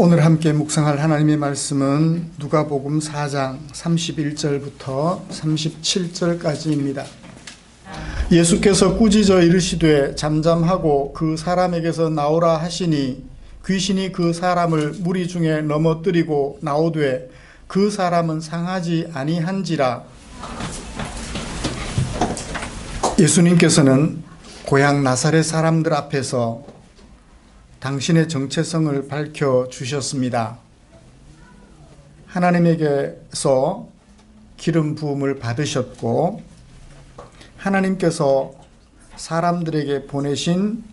오늘 함께 묵상할 하나님의 말씀은 누가복음 4장 31절부터 37절까지입니다. 예수께서 꾸짖어 이르시되 잠잠하고 그 사람에게서 나오라 하시니 귀신이 그 사람을 무리 중에 넘어뜨리고 나오되 그 사람은 상하지 아니한지라. 예수님께서는 고향 나사렛 사람들 앞에서 당신의 정체성을 밝혀주셨습니다. 하나님에게서 기름 부음을 받으셨고 하나님께서 사람들에게 보내신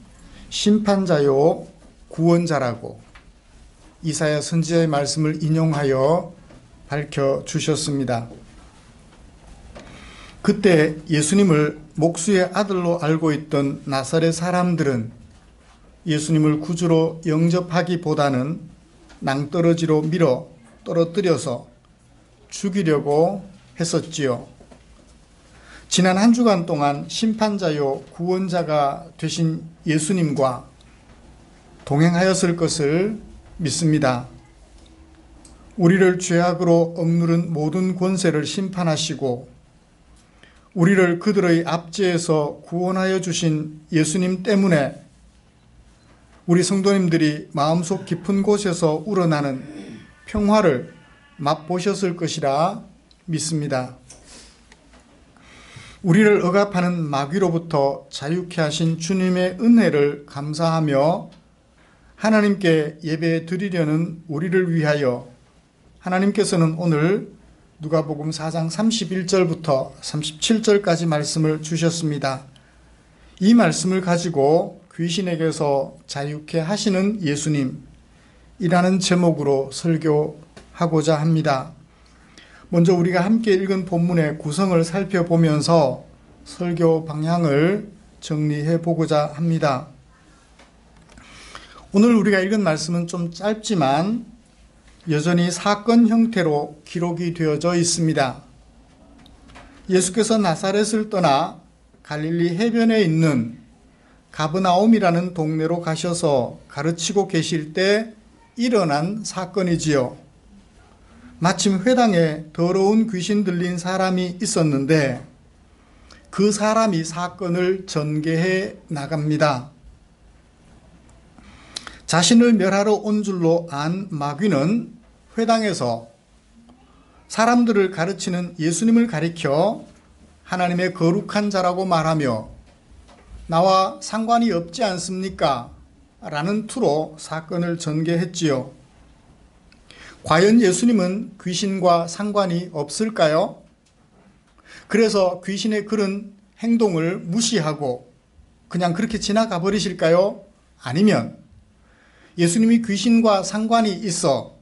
심판자요 구원자라고 이사야 선지자의 말씀을 인용하여 밝혀주셨습니다. 그때 예수님을 목수의 아들로 알고 있던 나사렛 사람들은 예수님을 구주로 영접하기보다는 낭떠러지로 밀어 떨어뜨려서 죽이려고 했었지요. 지난 한 주간 동안 심판자요 구원자가 되신 예수님과 동행하였을 것을 믿습니다. 우리를 죄악으로 억누른 모든 권세를 심판하시고 우리를 그들의 압제에서 구원하여 주신 예수님 때문에 우리 성도님들이 마음속 깊은 곳에서 우러나는 평화를 맛보셨을 것이라 믿습니다. 우리를 억압하는 마귀로부터 자유케 하신 주님의 은혜를 감사하며 하나님께 예배 드리려는 우리를 위하여 하나님께서는 오늘 누가복음 4장 31절부터 37절까지 말씀을 주셨습니다. 이 말씀을 가지고 귀신에게서 자유케 하시는 예수님이라는 제목으로 설교하고자 합니다. 먼저 우리가 함께 읽은 본문의 구성을 살펴보면서 설교 방향을 정리해 보고자 합니다. 오늘 우리가 읽은 말씀은 좀 짧지만 여전히 사건 형태로 기록이 되어져 있습니다. 예수께서 나사렛을 떠나 갈릴리 해변에 있는 가브나움이라는 동네로 가셔서 가르치고 계실 때 일어난 사건이지요. 마침 회당에 더러운 귀신 들린 사람이 있었는데 그 사람이 사건을 전개해 나갑니다. 자신을 멸하러 온 줄로 안 마귀는 회당에서 사람들을 가르치는 예수님을 가리켜 하나님의 거룩한 자라고 말하며 나와 상관이 없지 않습니까? 라는 투로 사건을 전개했지요. 과연 예수님은 귀신과 상관이 없을까요? 그래서 귀신의 그런 행동을 무시하고 그냥 그렇게 지나가 버리실까요? 아니면 예수님이 귀신과 상관이 있어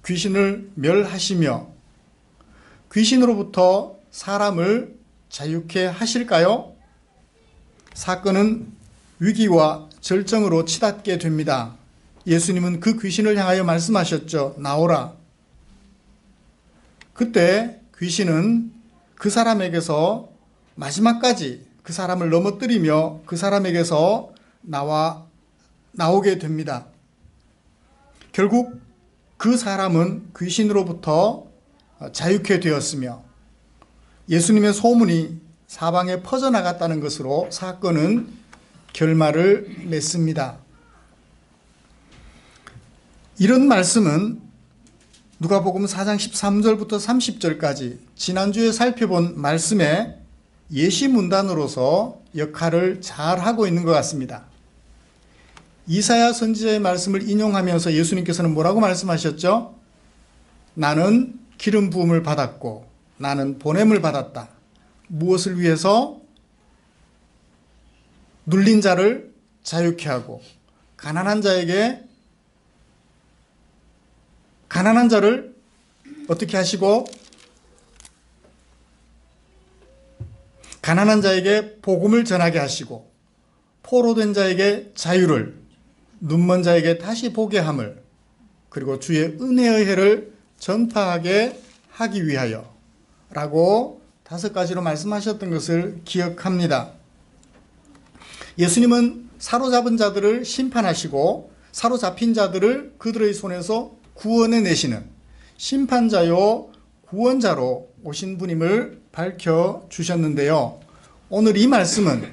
귀신을 멸하시며 귀신으로부터 사람을 자유케 하실까요? 사건은 위기와 절정으로 치닫게 됩니다. 예수님은 그 귀신을 향하여 말씀하셨죠. 나오라. 그때 귀신은 그 사람에게서 마지막까지 그 사람을 넘어뜨리며 그 사람에게서 나오게 됩니다. 결국 그 사람은 귀신으로부터 자유케 되었으며 예수님의 소문이 사방에 퍼져나갔다는 것으로 사건은 결말을 맺습니다. 이런 말씀은 누가복음 4장 13절부터 30절까지 지난주에 살펴본 말씀의 예시문단으로서 역할을 잘 하고 있는 것 같습니다. 이사야 선지자의 말씀을 인용하면서 예수님께서는 뭐라고 말씀하셨죠? 나는 기름 부음을 받았고 나는 보냄을 받았다. 무엇을 위해서? 눌린 자를 자유케 하고 가난한 자를 어떻게 하시고 가난한 자에게 복음을 전하게 하시고 포로된 자에게 자유를 눈먼 자에게 다시 보게 함을 그리고 주의 은혜의 해를 전파하게 하기 위하여 라고 5가지로 말씀하셨던 것을 기억합니다. 예수님은 사로잡은 자들을 심판하시고 사로잡힌 자들을 그들의 손에서 구원해 내시는 심판자요 구원자로 오신 분임을 밝혀주셨는데요. 오늘 이 말씀은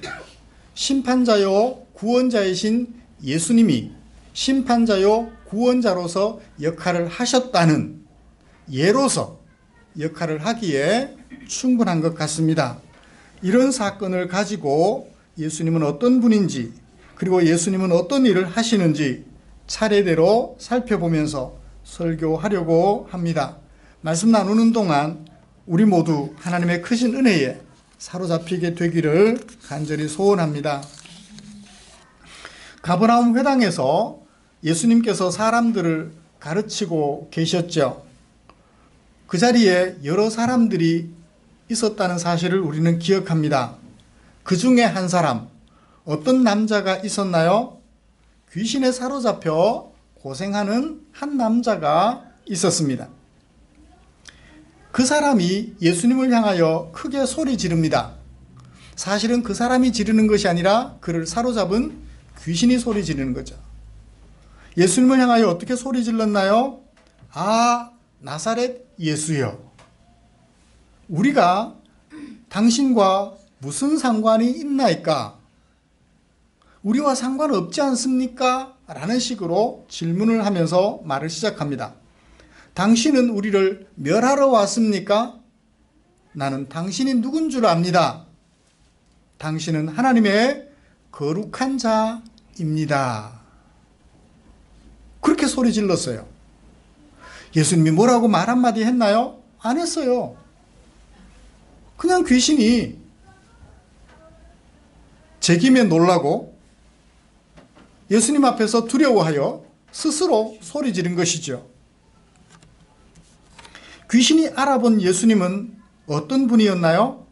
심판자요 구원자이신 예수님이 심판자요 구원자로서 역할을 하셨다는 예로서 역할을 하기에 충분한 것 같습니다. 이런 사건을 가지고 예수님은 어떤 분인지, 그리고 예수님은 어떤 일을 하시는지 차례대로 살펴보면서 설교하려고 합니다. 말씀 나누는 동안 우리 모두 하나님의 크신 은혜에 사로잡히게 되기를 간절히 소원합니다. 가버나움 회당에서 예수님께서 사람들을 가르치고 계셨죠. 그 자리에 여러 사람들이 있었다는 사실을 우리는 기억합니다. 그 중에 한 사람, 어떤 남자가 있었나요? 귀신에 사로잡혀 고생하는 한 남자가 있었습니다. 그 사람이 예수님을 향하여 크게 소리 지릅니다. 사실은 그 사람이 지르는 것이 아니라 그를 사로잡은 귀신이 소리 지르는 거죠. 예수님을 향하여 어떻게 소리 질렀나요? 아, 나사렛 예수여, 우리가 당신과 무슨 상관이 있나이까? 우리와 상관없지 않습니까? 라는 식으로 질문을 하면서 말을 시작합니다. 당신은 우리를 멸하러 왔습니까? 나는 당신이 누군 줄 압니다. 당신은 하나님의 거룩한 자입니다. 그렇게 소리 질렀어요. 예수님이 뭐라고 말 한마디 했나요? 안 했어요. 그냥 귀신이 제김에 놀라고 예수님 앞에서 두려워하여 스스로 소리 지른 것이죠. 귀신이 알아본 예수님은 어떤 분이었나요?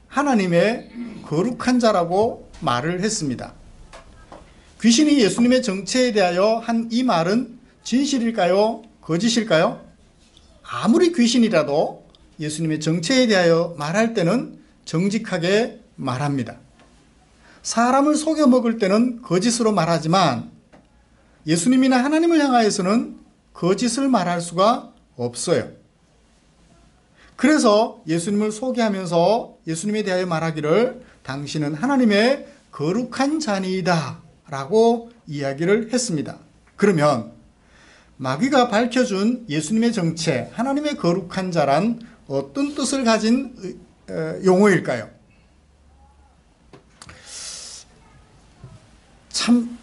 하나님의 거룩한 자라고 말을 했습니다. 귀신이 예수님의 정체에 대하여 한 이 말은 진실일까요? 거짓일까요? 아무리 귀신이라도 예수님의 정체에 대하여 말할 때는 정직하게 말합니다. 사람을 속여 먹을 때는 거짓으로 말하지만 예수님이나 하나님을 향하여서는 거짓을 말할 수가 없어요. 그래서 예수님을 소개하면서 예수님에 대하여 말하기를 당신은 하나님의 거룩한 자니이다 라고 이야기를 했습니다. 그러면 마귀가 밝혀준 예수님의 정체, 하나님의 거룩한 자란 어떤 뜻을 가진 용어일까요? 참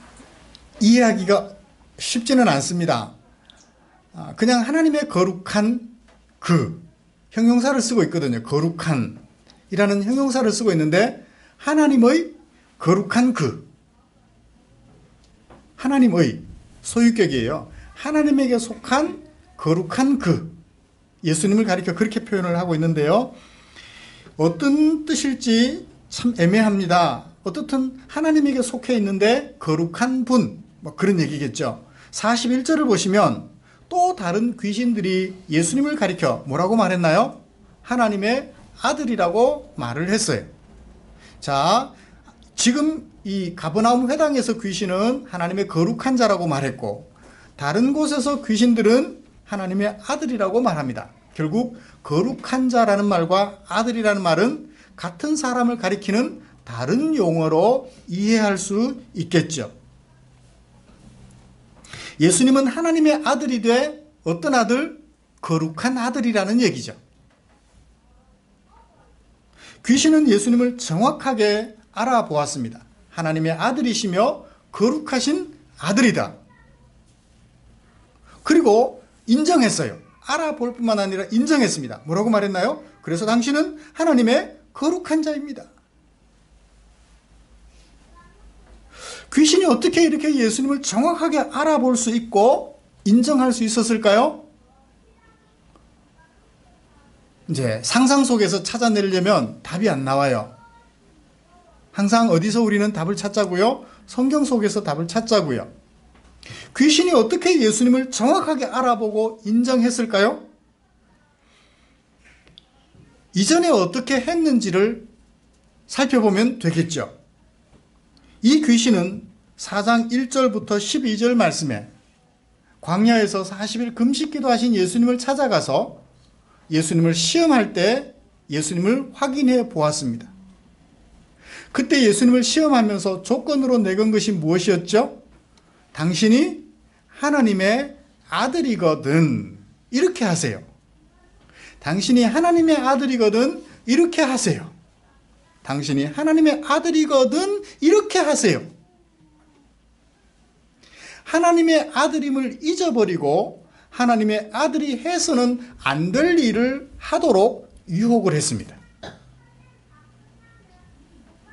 이해하기가 쉽지는 않습니다. 그냥 하나님의 거룩한 그 형용사를 쓰고 있거든요. 거룩한 이라는 형용사를 쓰고 있는데 하나님의 거룩한 그, 하나님의 소유격이에요. 하나님에게 속한 거룩한 그, 예수님을 가리켜 그렇게 표현을 하고 있는데요. 어떤 뜻일지 참 애매합니다. 어떻든 하나님에게 속해 있는데 거룩한 분, 뭐 그런 얘기겠죠. 41절을 보시면 또 다른 귀신들이 예수님을 가리켜 뭐라고 말했나요? 하나님의 아들이라고 말을 했어요. 자, 지금 이 가버나움 회당에서 귀신은 하나님의 거룩한 자라고 말했고 다른 곳에서 귀신들은 하나님의 아들이라고 말합니다. 결국 거룩한 자라는 말과 아들이라는 말은 같은 사람을 가리키는 다른 용어로 이해할 수 있겠죠. 예수님은 하나님의 아들이 돼 어떤 아들? 거룩한 아들이라는 얘기죠. 귀신은 예수님을 정확하게 알아보았습니다. 하나님의 아들이시며 거룩하신 아들이다. 그리고 인정했어요. 알아볼 뿐만 아니라 인정했습니다. 뭐라고 말했나요? 그래서 당신은 하나님의 거룩한 자입니다. 귀신이 어떻게 이렇게 예수님을 정확하게 알아볼 수 있고 인정할 수 있었을까요? 이제 상상 속에서 찾아내려면 답이 안 나와요. 항상 어디서 우리는 답을 찾자고요? 성경 속에서 답을 찾자고요. 귀신이 어떻게 예수님을 정확하게 알아보고 인정했을까요? 이전에 어떻게 했는지를 살펴보면 되겠죠. 이 귀신은 4장 1절부터 12절 말씀에 광야에서 40일 금식 기도하신 예수님을 찾아가서 예수님을 시험할 때 예수님을 확인해 보았습니다. 그때 예수님을 시험하면서 조건으로 내건 것이 무엇이었죠? 당신이 하나님의 아들이거든 이렇게 하세요. 당신이 하나님의 아들이거든 이렇게 하세요. 당신이 하나님의 아들이거든 이렇게 하세요. 하나님의 아들임을 잊어버리고 하나님의 아들이 해서는 안 될 일을 하도록 유혹을 했습니다.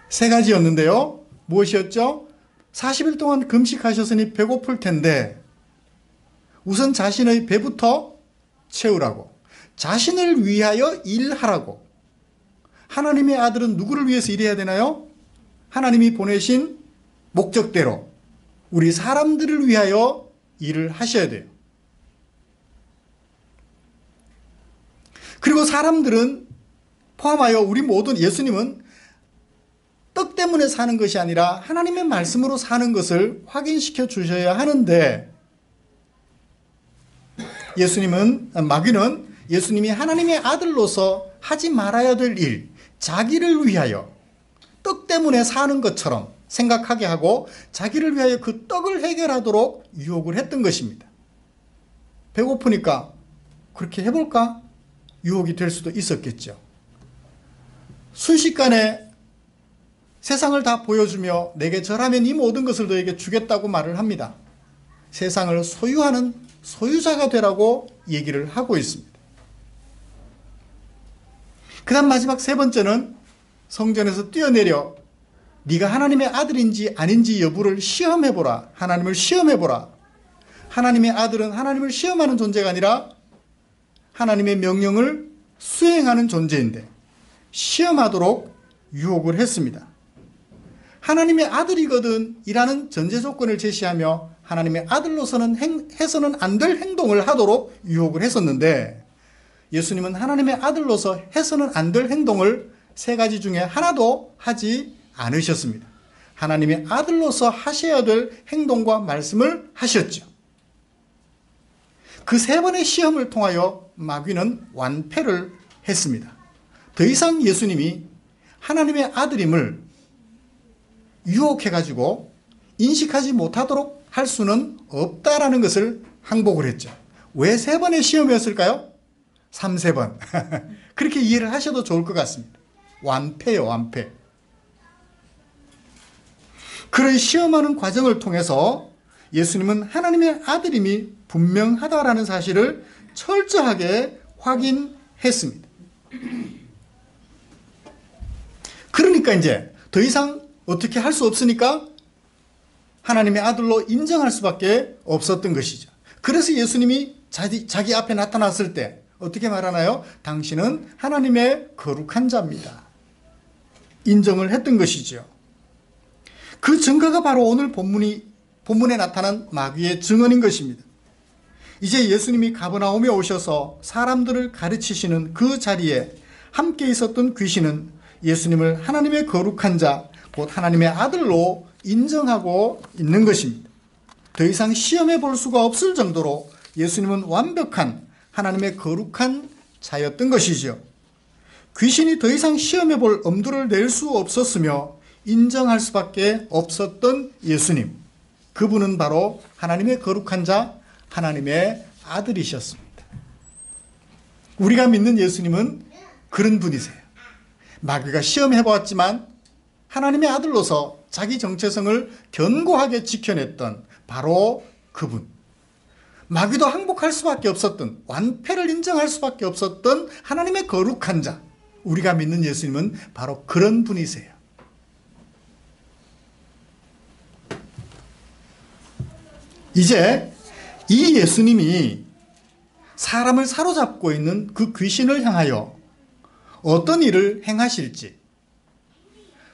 세 가지였는데요. 무엇이었죠? 40일 동안 금식하셨으니 배고플 텐데 우선 자신의 배부터 채우라고, 자신을 위하여 일하라고. 하나님의 아들은 누구를 위해서 일해야 되나요? 하나님이 보내신 목적대로 우리 사람들을 위하여 일을 하셔야 돼요. 그리고 사람들은 포함하여 우리 모든 예수님은 떡 때문에 사는 것이 아니라 하나님의 말씀으로 사는 것을 확인시켜 주셔야 하는데 마귀는 예수님이 하나님의 아들로서 하지 말아야 될 일, 자기를 위하여 떡 때문에 사는 것처럼 생각하게 하고 자기를 위하여 그 떡을 해결하도록 유혹을 했던 것입니다. 배고프니까 그렇게 해볼까? 유혹이 될 수도 있었겠죠. 순식간에 세상을 다 보여주며 내게 절하면 이 모든 것을 너에게 주겠다고 말을 합니다. 세상을 소유하는 소유자가 되라고 얘기를 하고 있습니다. 그 다음 마지막 세 번째는 성전에서 뛰어내려 네가 하나님의 아들인지 아닌지 여부를 시험해보라. 하나님을 시험해보라. 하나님의 아들은 하나님을 시험하는 존재가 아니라 하나님의 명령을 수행하는 존재인데 시험하도록 유혹을 했습니다. 하나님의 아들이거든 이라는 전제 조건을 제시하며 하나님의 아들로서는 해서는 안 될 행동을 하도록 유혹을 했었는데 예수님은 하나님의 아들로서 해서는 안 될 행동을 세 가지 중에 하나도 하지 않으셨습니다. 하나님의 아들로서 하셔야 될 행동과 말씀을 하셨죠. 그 세 번의 시험을 통하여 마귀는 완패를 했습니다. 더 이상 예수님이 하나님의 아들임을 유혹해가지고 인식하지 못하도록 할 수는 없다라는 것을 항복을 했죠. 왜 세 번의 시험이었을까요? 3세 번. 그렇게 이해를 하셔도 좋을 것 같습니다. 완패요, 완패. 그를 시험하는 과정을 통해서 예수님은 하나님의 아들임이 분명하다라는 사실을 철저하게 확인했습니다. 그러니까 이제 더 이상 어떻게 할 수 없으니까 하나님의 아들로 인정할 수밖에 없었던 것이죠. 그래서 예수님이 자기 앞에 나타났을 때 어떻게 말하나요? 당신은 하나님의 거룩한 자입니다. 인정을 했던 것이죠. 그 증거가 바로 오늘 본문에 나타난 마귀의 증언인 것입니다. 이제 예수님이 가버나움에 오셔서 사람들을 가르치시는 그 자리에 함께 있었던 귀신은 예수님을 하나님의 거룩한 자, 곧 하나님의 아들로 인정하고 있는 것입니다. 더 이상 시험해 볼 수가 없을 정도로 예수님은 완벽한 하나님의 거룩한 자였던 것이죠. 귀신이 더 이상 시험해 볼 엄두를 낼 수 없었으며 인정할 수밖에 없었던 예수님. 그분은 바로 하나님의 거룩한 자, 하나님의 아들이셨습니다. 우리가 믿는 예수님은 그런 분이세요. 마귀가 시험해 보았지만 하나님의 아들로서 자기 정체성을 견고하게 지켜냈던 바로 그분. 마귀도 항복할 수밖에 없었던, 완패를 인정할 수밖에 없었던 하나님의 거룩한 자. 우리가 믿는 예수님은 바로 그런 분이세요. 이제 이 예수님이 사람을 사로잡고 있는 그 귀신을 향하여 어떤 일을 행하실지,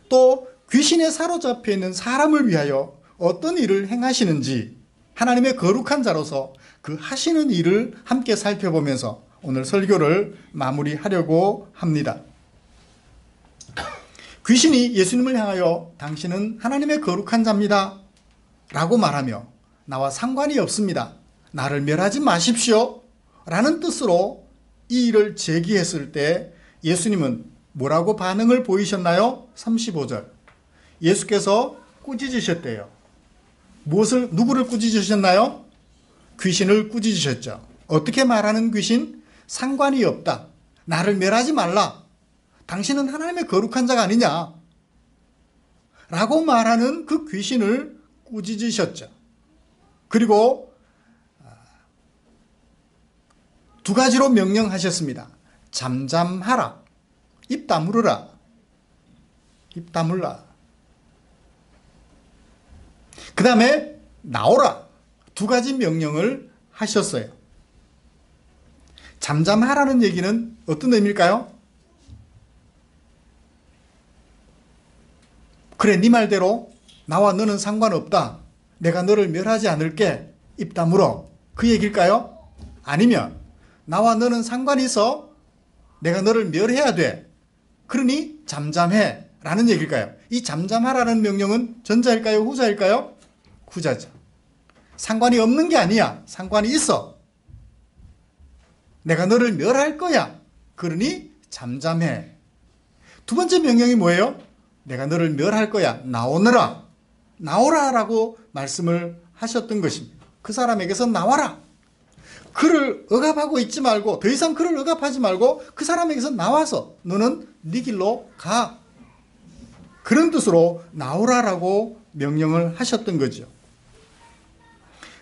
또 귀신에 사로잡혀 있는 사람을 위하여 어떤 일을 행하시는지 하나님의 거룩한 자로서 그 하시는 일을 함께 살펴보면서 오늘 설교를 마무리하려고 합니다. 귀신이 예수님을 향하여 당신은 하나님의 거룩한 자입니다. 라고 말하며 나와 상관이 없습니다. 나를 멸하지 마십시오. 라는 뜻으로 이 일을 제기했을 때 예수님은 뭐라고 반응을 보이셨나요? 35절. 예수께서 꾸짖으셨대요. 누구를 꾸짖으셨나요? 귀신을 꾸짖으셨죠. 어떻게 말하는 귀신? 상관이 없다. 나를 멸하지 말라. 당신은 하나님의 거룩한 자가 아니냐. 라고 말하는 그 귀신을 꾸짖으셨죠. 그리고 두 가지로 명령하셨습니다. 잠잠하라. 입 다물으라. 입 다물라. 그 다음에 나오라. 두 가지 명령을 하셨어요. 잠잠하라는 얘기는 어떤 의미일까요? 그래, 네 말대로 나와 너는 상관없다. 내가 너를 멸하지 않을게. 입 다물어. 그 얘기일까요? 아니면 나와 너는 상관이 있어. 내가 너를 멸해야 돼. 그러니 잠잠해. 라는 얘기일까요? 이 잠잠하라는 명령은 전자일까요? 후자일까요? 후자죠. 상관이 없는 게 아니야. 상관이 있어. 내가 너를 멸할 거야. 그러니 잠잠해. 두 번째 명령이 뭐예요? 내가 너를 멸할 거야. 나오너라. 나오라라고 말씀을 하셨던 것입니다. 그 사람에게서 나와라. 그를 억압하고 있지 말고, 더 이상 그를 억압하지 말고 그 사람에게서 나와서 너는 네 길로 가. 그런 뜻으로 나오라라고 명령을 하셨던 거죠.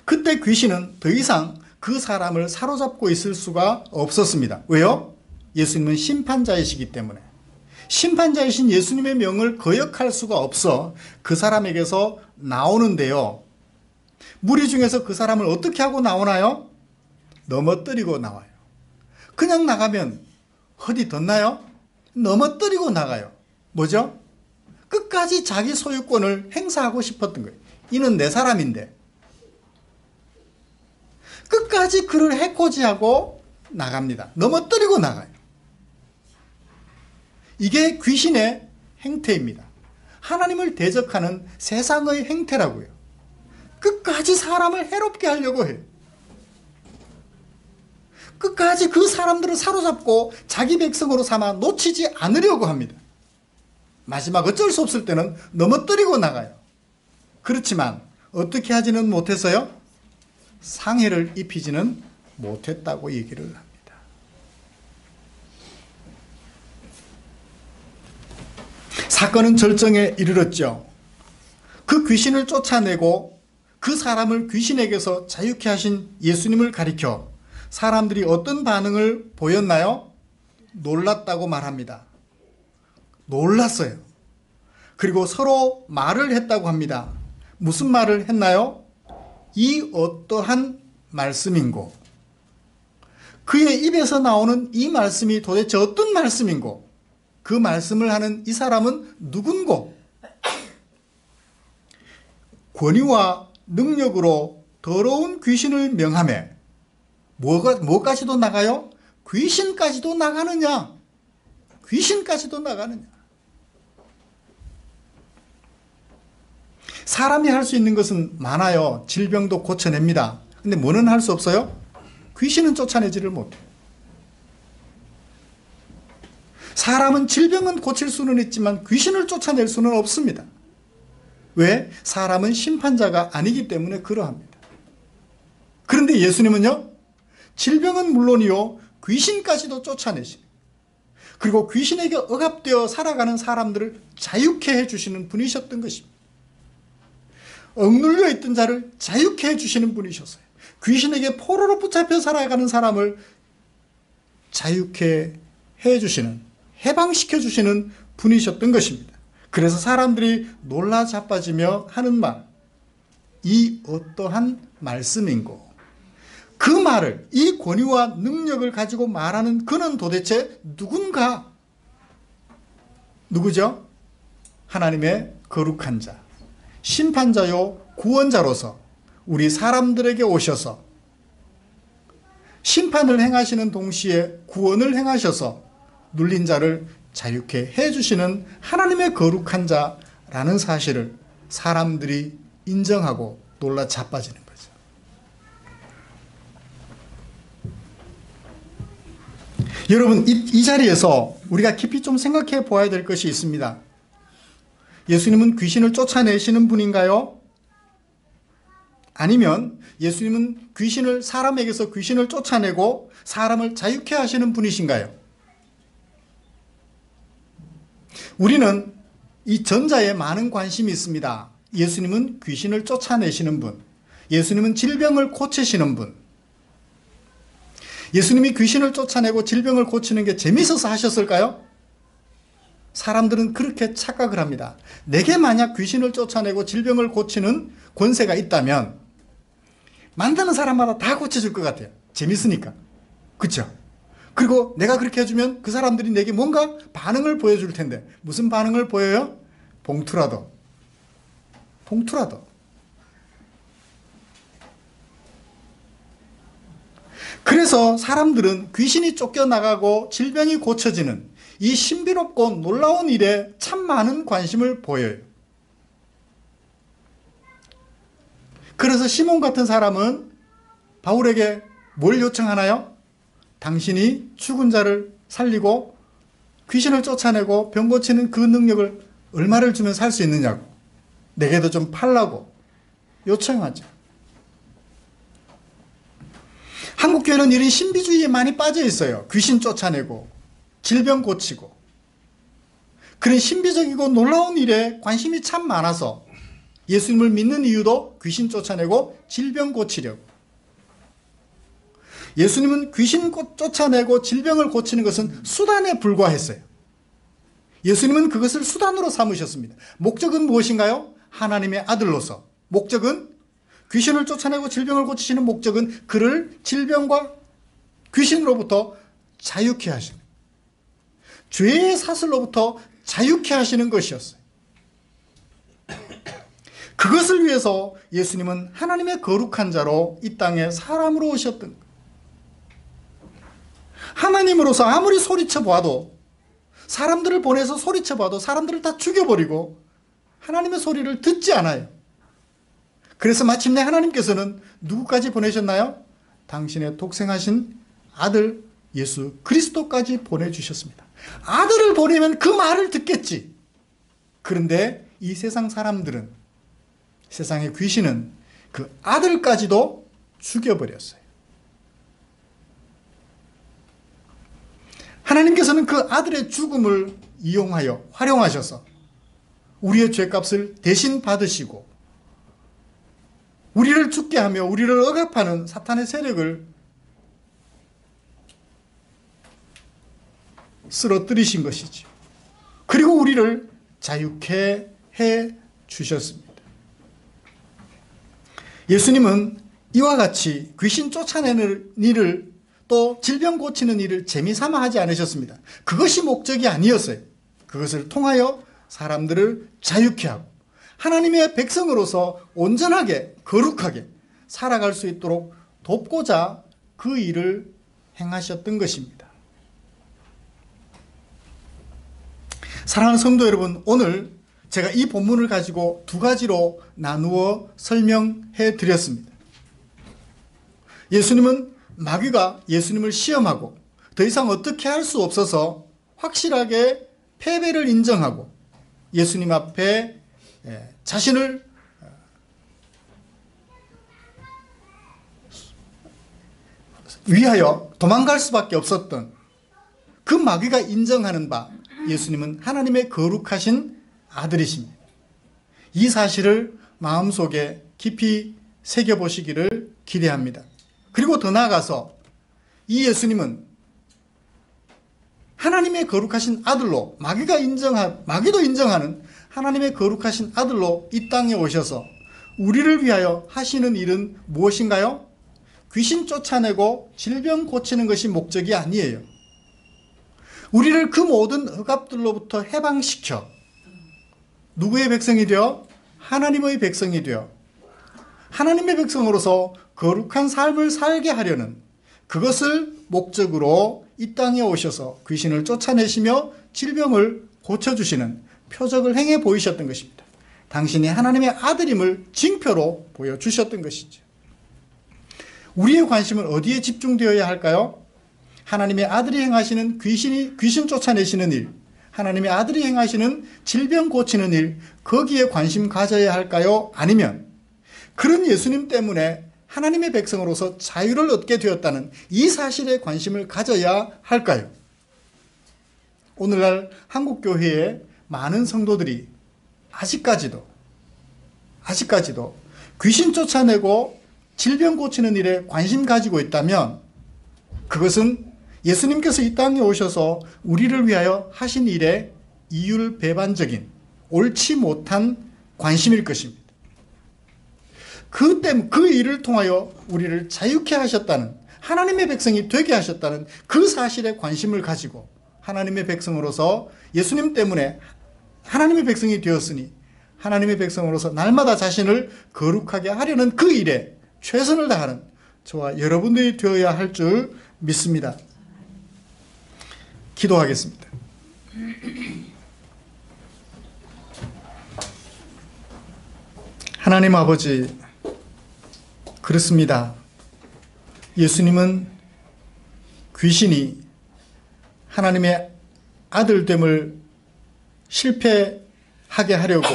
그때 귀신은 더 이상 그 사람을 사로잡고 있을 수가 없었습니다. 왜요? 예수님은 심판자이시기 때문에. 심판자이신 예수님의 명을 거역할 수가 없어 그 사람에게서 나오는데요. 무리 중에서 그 사람을 어떻게 하고 나오나요? 넘어뜨리고 나와요. 그냥 나가면 어디 덧나요? 넘어뜨리고 나가요. 뭐죠? 끝까지 자기 소유권을 행사하고 싶었던 거예요. 이는 내 사람인데. 끝까지 그를 해코지하고 나갑니다. 넘어뜨리고 나가요. 이게 귀신의 행태입니다. 하나님을 대적하는 세상의 행태라고요. 끝까지 사람을 해롭게 하려고 해요. 끝까지 그 사람들을 사로잡고 자기 백성으로 삼아 놓치지 않으려고 합니다. 마지막 어쩔 수 없을 때는 넘어뜨리고 나가요. 그렇지만 어떻게 하지는 못했어요? 상해를 입히지는 못했다고 얘기를 합니다. 사건은 절정에 이르렀죠. 그 귀신을 쫓아내고 그 사람을 귀신에게서 자유케 하신 예수님을 가리켜 사람들이 어떤 반응을 보였나요? 놀랐다고 말합니다. 놀랐어요. 그리고 서로 말을 했다고 합니다. 무슨 말을 했나요? 이 어떠한 말씀인고, 그의 입에서 나오는 이 말씀이 도대체 어떤 말씀인고, 그 말씀을 하는 이 사람은 누군고, 권위와 능력으로 더러운 귀신을 명하며 뭐까지도 나가요? 귀신까지도 나가느냐? 귀신까지도 나가느냐? 사람이 할 수 있는 것은 많아요. 질병도 고쳐냅니다. 근데 뭐는 할 수 없어요? 귀신은 쫓아내지를 못해요. 사람은 질병은 고칠 수는 있지만 귀신을 쫓아낼 수는 없습니다. 왜? 사람은 심판자가 아니기 때문에 그러합니다. 그런데 예수님은요, 질병은 물론이요, 귀신까지도 쫓아내십니다. 그리고 귀신에게 억압되어 살아가는 사람들을 자유케 해주시는 분이셨던 것입니다. 억눌려 있던 자를 자유케 해주시는 분이셨어요. 귀신에게 포로로 붙잡혀 살아가는 사람을 자유케 해주시는, 해방시켜주시는 분이셨던 것입니다. 그래서 사람들이 놀라 자빠지며 하는 말, 이 어떠한 말씀인고, 그 말을, 이 권위와 능력을 가지고 말하는 그는 도대체 누군가? 누구죠? 하나님의 거룩한 자, 심판자요 구원자로서 우리 사람들에게 오셔서 심판을 행하시는 동시에 구원을 행하셔서 눌린 자를 자유케 해주시는 하나님의 거룩한 자라는 사실을 사람들이 인정하고 놀라 자빠지는 거죠. 여러분, 이 자리에서 우리가 깊이 좀 생각해 보아야 될 것이 있습니다. 예수님은 귀신을 쫓아내시는 분인가요? 아니면 예수님은 사람에게서 귀신을 쫓아내고 사람을 자유케 하시는 분이신가요? 우리는 이 전자에 많은 관심이 있습니다. 예수님은 귀신을 쫓아내시는 분, 예수님은 질병을 고치시는 분. 예수님이 귀신을 쫓아내고 질병을 고치는 게 재밌어서 하셨을까요? 사람들은 그렇게 착각을 합니다. 내게 만약 귀신을 쫓아내고 질병을 고치는 권세가 있다면 만드는 사람마다 다 고쳐줄 것 같아요. 재밌으니까. 그렇죠? 그리고 내가 그렇게 해주면 그 사람들이 내게 뭔가 반응을 보여줄 텐데 무슨 반응을 보여요? 봉투라도. 그래서 사람들은 귀신이 쫓겨나가고 질병이 고쳐지는 이 신비롭고 놀라운 일에 참 많은 관심을 보여요. 그래서 시몬 같은 사람은 바울에게 뭘 요청하나요? 당신이 죽은 자를 살리고 귀신을 쫓아내고 병 고치는 그 능력을 얼마를 주면 살 수 있느냐고, 내게도 좀 팔라고 요청하죠. 한국교회는 이런 신비주의에 많이 빠져 있어요. 귀신 쫓아내고 질병 고치고 그런 신비적이고 놀라운 일에 관심이 참 많아서 예수님을 믿는 이유도 귀신 쫓아내고 질병 고치려고. 예수님은 귀신 쫓아내고 질병을 고치는 것은 수단에 불과했어요. 예수님은 그것을 수단으로 삼으셨습니다. 목적은 무엇인가요? 하나님의 아들로서. 목적은 귀신을 쫓아내고 질병을 고치시는 목적은 그를 질병과 귀신으로부터 자유케 하시는, 죄의 사슬로부터 자유케 하시는 것이었어요. 그것을 위해서 예수님은 하나님의 거룩한 자로 이 땅에 사람으로 오셨던 거예요. 하나님으로서 아무리 소리쳐 봐도, 사람들을 보내서 소리쳐 봐도 사람들을 다 죽여버리고 하나님의 소리를 듣지 않아요. 그래서 마침내 하나님께서는 누구까지 보내셨나요? 당신의 독생하신 아들 예수 그리스도까지 보내주셨습니다. 아들을 보내면 그 말을 듣겠지. 그런데 이 세상 사람들은, 세상의 귀신은 그 아들까지도 죽여버렸어요. 하나님께서는 그 아들의 죽음을 이용하여 활용하셔서 우리의 죄값을 대신 받으시고 우리를 죽게 하며 우리를 억압하는 사탄의 세력을 쓰러뜨리신 것이죠. 그리고 우리를 자유케 해 주셨습니다. 예수님은 이와 같이 귀신 쫓아내는 일을, 또 질병 고치는 일을 재미삼아 하지 않으셨습니다. 그것이 목적이 아니었어요. 그것을 통하여 사람들을 자유케 하고 하나님의 백성으로서 온전하게 거룩하게 살아갈 수 있도록 돕고자 그 일을 행하셨던 것입니다. 사랑하는 성도 여러분, 오늘 제가 이 본문을 가지고 두 가지로 나누어 설명해 드렸습니다. 예수님은 마귀가 예수님을 시험하고 더 이상 어떻게 할 수 없어서 확실하게 패배를 인정하고 예수님 앞에 자신을 위하여 도망갈 수밖에 없었던 그 마귀가 인정하는 바, 예수님은 하나님의 거룩하신 아들이십니다. 이 사실을 마음속에 깊이 새겨보시기를 기대합니다. 그리고 더 나아가서 이 예수님은 하나님의 거룩하신 아들로, 마귀도 인정하는 하나님의 거룩하신 아들로 이 땅에 오셔서 우리를 위하여 하시는 일은 무엇인가요? 귀신 쫓아내고 질병 고치는 것이 목적이 아니에요. 우리를 그 모든 억압들로부터 해방시켜 누구의 백성이 되어? 하나님의 백성이 되어 하나님의 백성으로서 거룩한 삶을 살게 하려는, 그것을 목적으로 이 땅에 오셔서 귀신을 쫓아내시며 질병을 고쳐주시는 표적을 행해 보이셨던 것입니다. 당신이 하나님의 아들임을 징표로 보여주셨던 것이죠. 우리의 관심은 어디에 집중되어야 할까요? 하나님의 아들이 행하시는 귀신 쫓아내시는 일, 하나님의 아들이 행하시는 질병 고치는 일, 거기에 관심 가져야 할까요? 아니면 그런 예수님 때문에 하나님의 백성으로서 자유를 얻게 되었다는 이 사실에 관심을 가져야 할까요? 오늘날 한국교회의 많은 성도들이 아직까지도 귀신 쫓아내고 질병 고치는 일에 관심 가지고 있다면 그것은 예수님께서 이 땅에 오셔서 우리를 위하여 하신 일에 이율배반적인 옳지 못한 관심일 것입니다. 그 일을 통하여 우리를 자유케 하셨다는, 하나님의 백성이 되게 하셨다는 그 사실에 관심을 가지고 하나님의 백성으로서 예수님 때문에 하나님의 백성이 되었으니 하나님의 백성으로서 날마다 자신을 거룩하게 하려는 그 일에 최선을 다하는 저와 여러분들이 되어야 할 줄 믿습니다. 기도하겠습니다. 하나님 아버지, 그렇습니다. 예수님은 귀신이 하나님의 아들됨을 실패하게 하려고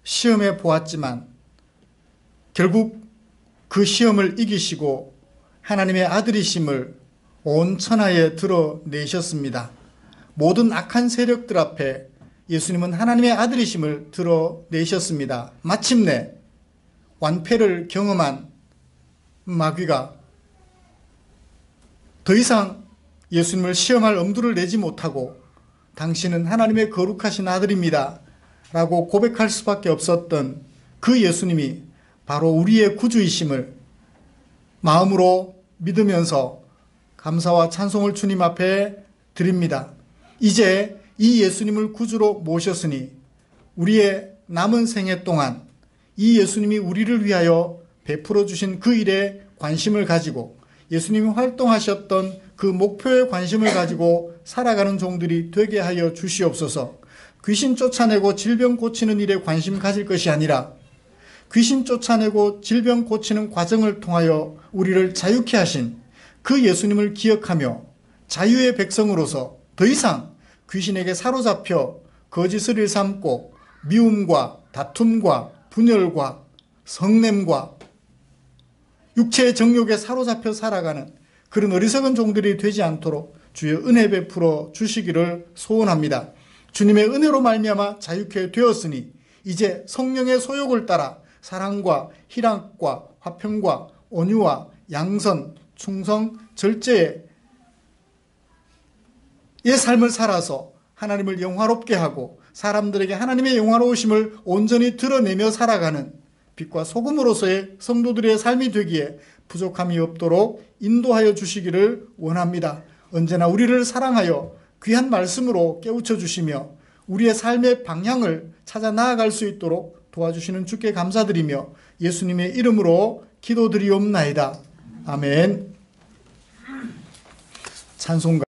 시험해 보았지만 결국 그 시험을 이기시고 하나님의 아들이심을 온 천하에 드러내셨습니다. 모든 악한 세력들 앞에 예수님은 하나님의 아들이심을 드러내셨습니다. 마침내 완패를 경험한 마귀가 더 이상 예수님을 시험할 엄두를 내지 못하고 당신은 하나님의 거룩하신 아들입니다 라고 고백할 수밖에 없었던 그 예수님이 바로 우리의 구주이심을 마음으로 믿으면서 감사와 찬송을 주님 앞에 드립니다. 이제 이 예수님을 구주로 모셨으니 우리의 남은 생애 동안 이 예수님이 우리를 위하여 베풀어 주신 그 일에 관심을 가지고 예수님이 활동하셨던 그 목표에 관심을 가지고 살아가는 종들이 되게 하여 주시옵소서. 귀신 쫓아내고 질병 고치는 일에 관심 가질 것이 아니라 귀신 쫓아내고 질병 고치는 과정을 통하여 우리를 자유케 하신 그 예수님을 기억하며 자유의 백성으로서 더 이상 귀신에게 사로잡혀 거짓을 일삼고 미움과 다툼과 분열과 성냄과 육체의 정욕에 사로잡혀 살아가는 그런 어리석은 종들이 되지 않도록 주의 은혜 베풀어 주시기를 소원합니다. 주님의 은혜로 말미암아 자유케 되었으니 이제 성령의 소욕을 따라 사랑과 희락과 화평과 온유와 양선, 충성, 절제의 삶을 살아서 하나님을 영화롭게 하고 사람들에게 하나님의 영화로우심을 온전히 드러내며 살아가는 빛과 소금으로서의 성도들의 삶이 되기에 부족함이 없도록 인도하여 주시기를 원합니다. 언제나 우리를 사랑하여 귀한 말씀으로 깨우쳐 주시며 우리의 삶의 방향을 찾아 나아갈 수 있도록 도와주시는 주께 감사드리며 예수님의 이름으로 기도드리옵나이다. 아멘. 찬송가